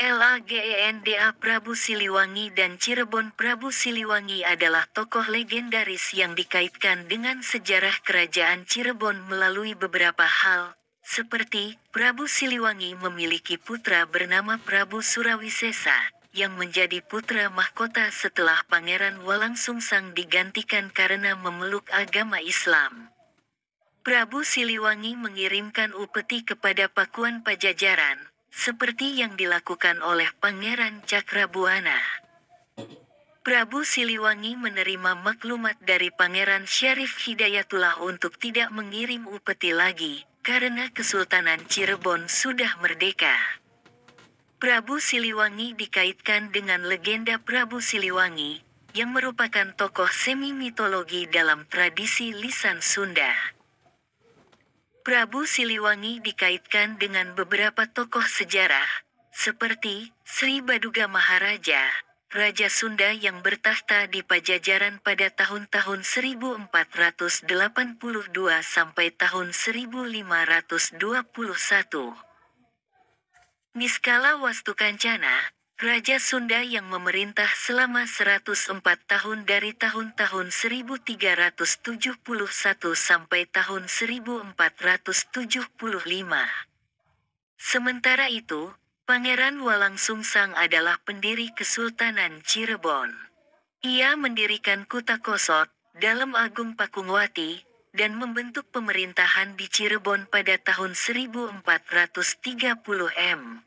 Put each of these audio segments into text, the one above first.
Lagenda Prabu Siliwangi dan Cirebon. Prabu Siliwangi adalah tokoh legendaris yang dikaitkan dengan sejarah kerajaan Cirebon melalui beberapa hal, seperti Prabu Siliwangi memiliki putra bernama Prabu Surawisesa, yang menjadi putra mahkota setelah Pangeran Walangsungsang digantikan karena memeluk agama Islam. Prabu Siliwangi mengirimkan upeti kepada Pakuan Pajajaran, seperti yang dilakukan oleh Pangeran Cakrabuana. Prabu Siliwangi menerima maklumat dari Pangeran Syarif Hidayatullah untuk tidak mengirim upeti lagi, karena Kesultanan Cirebon sudah merdeka. Prabu Siliwangi dikaitkan dengan legenda Prabu Siliwangi, yang merupakan tokoh semi-mitologi dalam tradisi lisan Sunda. Prabu Siliwangi dikaitkan dengan beberapa tokoh sejarah, seperti Sri Baduga Maharaja, Raja Sunda yang bertahta di Pajajaran pada tahun-tahun 1482 sampai tahun 1521. Niskala Wastukancana, Raja Sunda yang memerintah selama 104 tahun dari tahun-tahun 1371 sampai tahun 1475. Sementara itu, Pangeran Walangsungsang adalah pendiri Kesultanan Cirebon. Ia mendirikan Kutakosot, Dalem Agung Pakungwati, dan membentuk pemerintahan di Cirebon pada tahun 1430 m.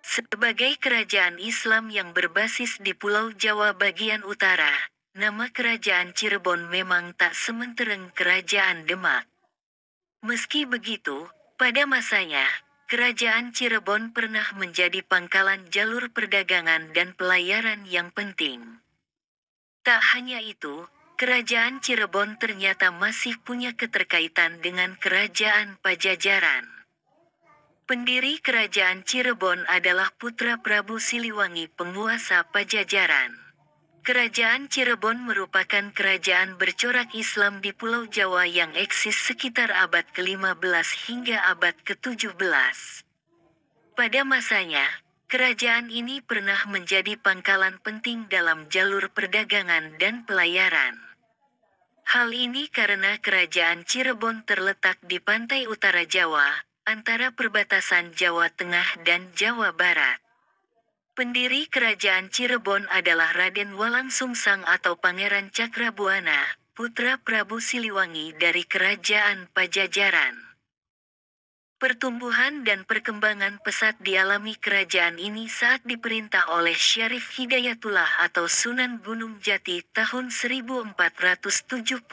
Sebagai kerajaan Islam yang berbasis di Pulau Jawa bagian utara, nama kerajaan Cirebon memang tak sementereng kerajaan Demak. Meski begitu, pada masanya, kerajaan Cirebon pernah menjadi pangkalan jalur perdagangan dan pelayaran yang penting. Tak hanya itu, kerajaan Cirebon ternyata masih punya keterkaitan dengan kerajaan Pajajaran. Pendiri kerajaan Cirebon adalah putra Prabu Siliwangi, penguasa Pajajaran. Kerajaan Cirebon merupakan kerajaan bercorak Islam di Pulau Jawa yang eksis sekitar abad ke-15 hingga abad ke-17. Pada masanya, kerajaan ini pernah menjadi pangkalan penting dalam jalur perdagangan dan pelayaran. Hal ini karena kerajaan Cirebon terletak di pantai utara Jawa, antara perbatasan Jawa Tengah dan Jawa Barat. Pendiri kerajaan Cirebon adalah Raden Walangsungsang atau Pangeran Cakrabuana, putra Prabu Siliwangi dari kerajaan Pajajaran. Pertumbuhan dan perkembangan pesat dialami kerajaan ini saat diperintah oleh Syarif Hidayatullah atau Sunan Gunung Jati tahun 1479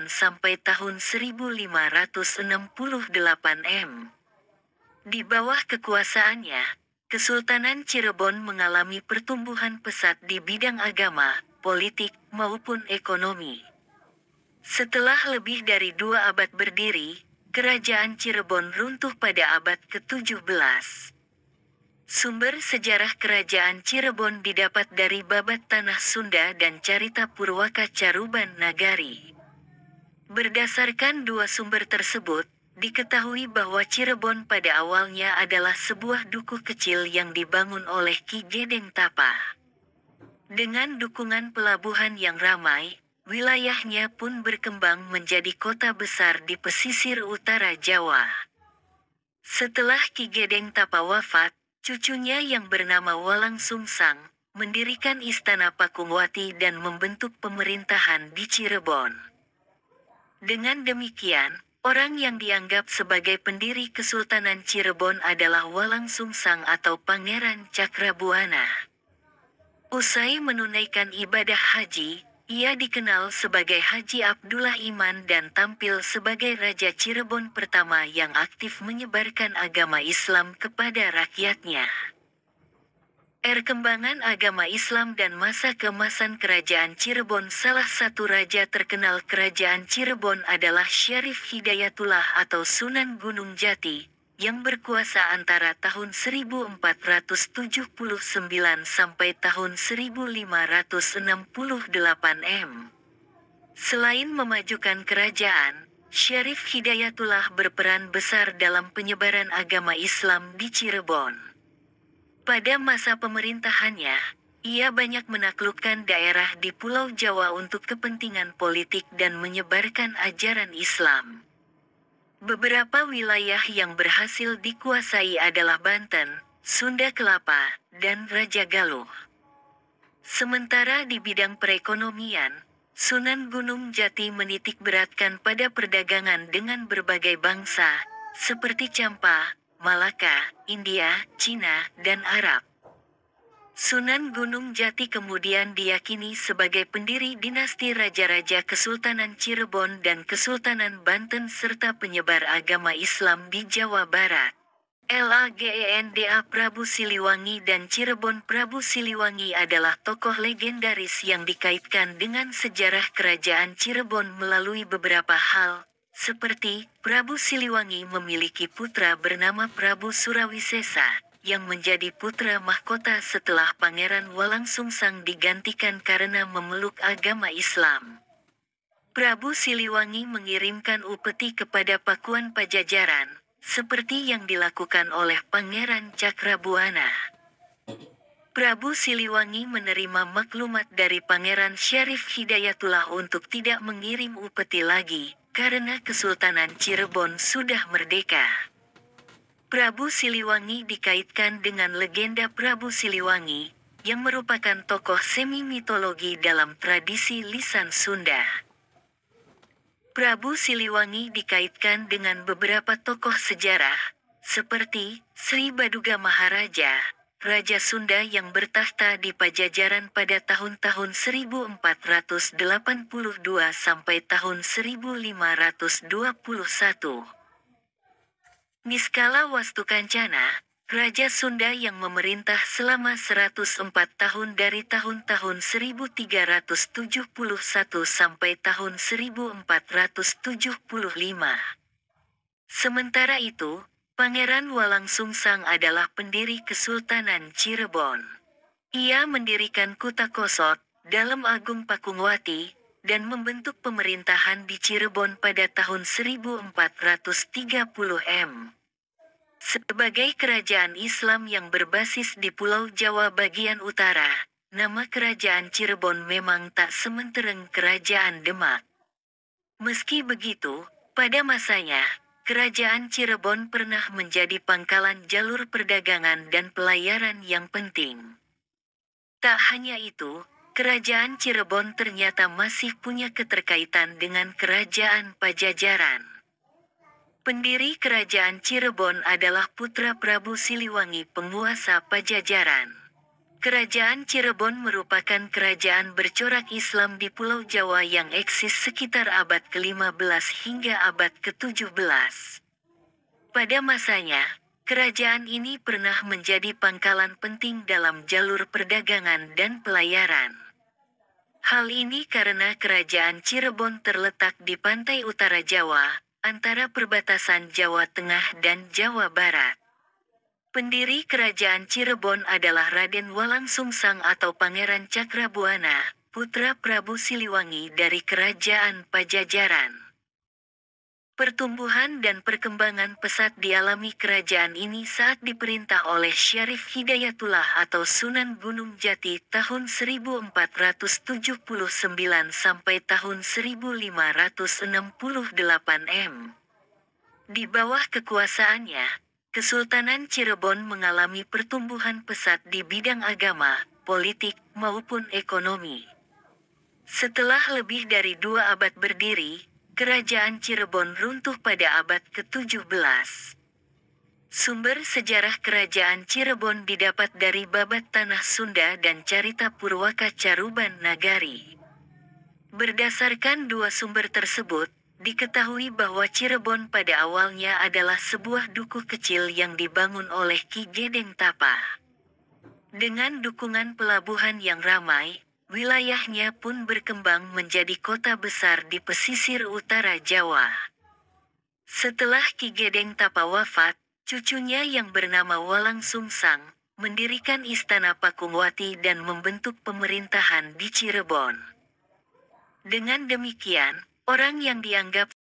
sampai tahun 1568 m. Di bawah kekuasaannya, Kesultanan Cirebon mengalami pertumbuhan pesat di bidang agama, politik, maupun ekonomi. Setelah lebih dari 2 abad berdiri, kerajaan Cirebon runtuh pada abad ke-17. Sumber sejarah kerajaan Cirebon didapat dari Babat Tanah Sunda dan Carita Purwaka Caruban Nagari. Berdasarkan 2 sumber tersebut, diketahui bahwa Cirebon pada awalnya adalah sebuah dukuh kecil yang dibangun oleh Ki Gedeng Tapa. Dengan dukungan pelabuhan yang ramai, wilayahnya pun berkembang menjadi kota besar di pesisir utara Jawa. Setelah Ki Gedeng Tapa wafat, cucunya yang bernama Walangsungsang mendirikan Istana Pakungwati dan membentuk pemerintahan di Cirebon. Dengan demikian, orang yang dianggap sebagai pendiri Kesultanan Cirebon adalah Walangsungsang atau Pangeran Cakrabuana. Usai menunaikan ibadah haji, ia dikenal sebagai Haji Abdullah Iman dan tampil sebagai Raja Cirebon pertama yang aktif menyebarkan agama Islam kepada rakyatnya. Perkembangan agama Islam dan masa keemasan kerajaan Cirebon. Salah satu raja terkenal kerajaan Cirebon adalah Syarif Hidayatullah atau Sunan Gunung Jati, yang berkuasa antara tahun 1479 sampai tahun 1568 m. Selain memajukan kerajaan, Syarif Hidayatullah berperan besar dalam penyebaran agama Islam di Cirebon. Pada masa pemerintahannya, ia banyak menaklukkan daerah di Pulau Jawa untuk kepentingan politik dan menyebarkan ajaran Islam. Beberapa wilayah yang berhasil dikuasai adalah Banten, Sunda Kelapa, dan Raja Galuh. Sementara di bidang perekonomian, Sunan Gunung Jati menitik beratkan pada perdagangan dengan berbagai bangsa, seperti Champa, Malaka, India, Cina, dan Arab. Sunan Gunung Jati kemudian diyakini sebagai pendiri dinasti Raja-Raja Kesultanan Cirebon dan Kesultanan Banten serta penyebar agama Islam di Jawa Barat. Lagenda Prabu Siliwangi dan Cirebon. Prabu Siliwangi adalah tokoh legendaris yang dikaitkan dengan sejarah kerajaan Cirebon melalui beberapa hal, seperti Prabu Siliwangi memiliki putra bernama Prabu Surawisesa, yang menjadi putra mahkota setelah Pangeran Walangsungsang digantikan karena memeluk agama Islam. Prabu Siliwangi mengirimkan upeti kepada Pakuan Pajajaran, seperti yang dilakukan oleh Pangeran Cakrabuana. Prabu Siliwangi menerima maklumat dari Pangeran Syarif Hidayatullah untuk tidak mengirim upeti lagi, karena Kesultanan Cirebon sudah merdeka. Prabu Siliwangi dikaitkan dengan legenda Prabu Siliwangi, yang merupakan tokoh semi-mitologi dalam tradisi lisan Sunda. Prabu Siliwangi dikaitkan dengan beberapa tokoh sejarah, seperti Sri Baduga Maharaja, Raja Sunda yang bertahta di Pajajaran pada tahun-tahun 1482 sampai tahun 1521. Niskala Wastukancana, Raja Sunda yang memerintah selama 104 tahun dari tahun-tahun 1371 sampai tahun 1475. Sementara itu, Pangeran Walangsungsang adalah pendiri Kesultanan Cirebon. Ia mendirikan Kutakosot, Dalem Agung Pakungwati, dan membentuk pemerintahan di Cirebon pada tahun 1430 Sebagai kerajaan Islam yang berbasis di Pulau Jawa bagian utara, nama kerajaan Cirebon memang tak sementereng kerajaan Demak. Meski begitu, pada masanya, kerajaan Cirebon pernah menjadi pangkalan jalur perdagangan dan pelayaran yang penting. Tak hanya itu, kerajaan Cirebon ternyata masih punya keterkaitan dengan kerajaan Pajajaran. Pendiri kerajaan Cirebon adalah putra Prabu Siliwangi, penguasa Pajajaran. Kerajaan Cirebon merupakan kerajaan bercorak Islam di Pulau Jawa yang eksis sekitar abad ke-15 hingga abad ke-17. Pada masanya, kerajaan ini pernah menjadi pangkalan penting dalam jalur perdagangan dan pelayaran. Hal ini karena kerajaan Cirebon terletak di pantai utara Jawa, antara perbatasan Jawa Tengah dan Jawa Barat. Pendiri kerajaan Cirebon adalah Raden Walangsungsang atau Pangeran Cakrabuana, putra Prabu Siliwangi dari kerajaan Pajajaran. Pertumbuhan dan perkembangan pesat dialami kerajaan ini saat diperintah oleh Syarif Hidayatullah atau Sunan Gunung Jati tahun 1479 sampai tahun 1568 Di bawah kekuasaannya, Kesultanan Cirebon mengalami pertumbuhan pesat di bidang agama, politik, maupun ekonomi. Setelah lebih dari 2 abad berdiri, kerajaan Cirebon runtuh pada abad ke-17. Sumber sejarah kerajaan Cirebon didapat dari Babat Tanah Sunda dan Carita Purwaka Caruban Nagari. Berdasarkan 2 sumber tersebut, diketahui bahwa Cirebon pada awalnya adalah sebuah dukuh kecil yang dibangun oleh Ki Gedeng Tapa. Dengan dukungan pelabuhan yang ramai, wilayahnya pun berkembang menjadi kota besar di pesisir utara Jawa. Setelah Ki Gedeng Tapa wafat, cucunya yang bernama Walangsungsang mendirikan Istana Pakungwati dan membentuk pemerintahan di Cirebon. Dengan demikian, orang yang dianggap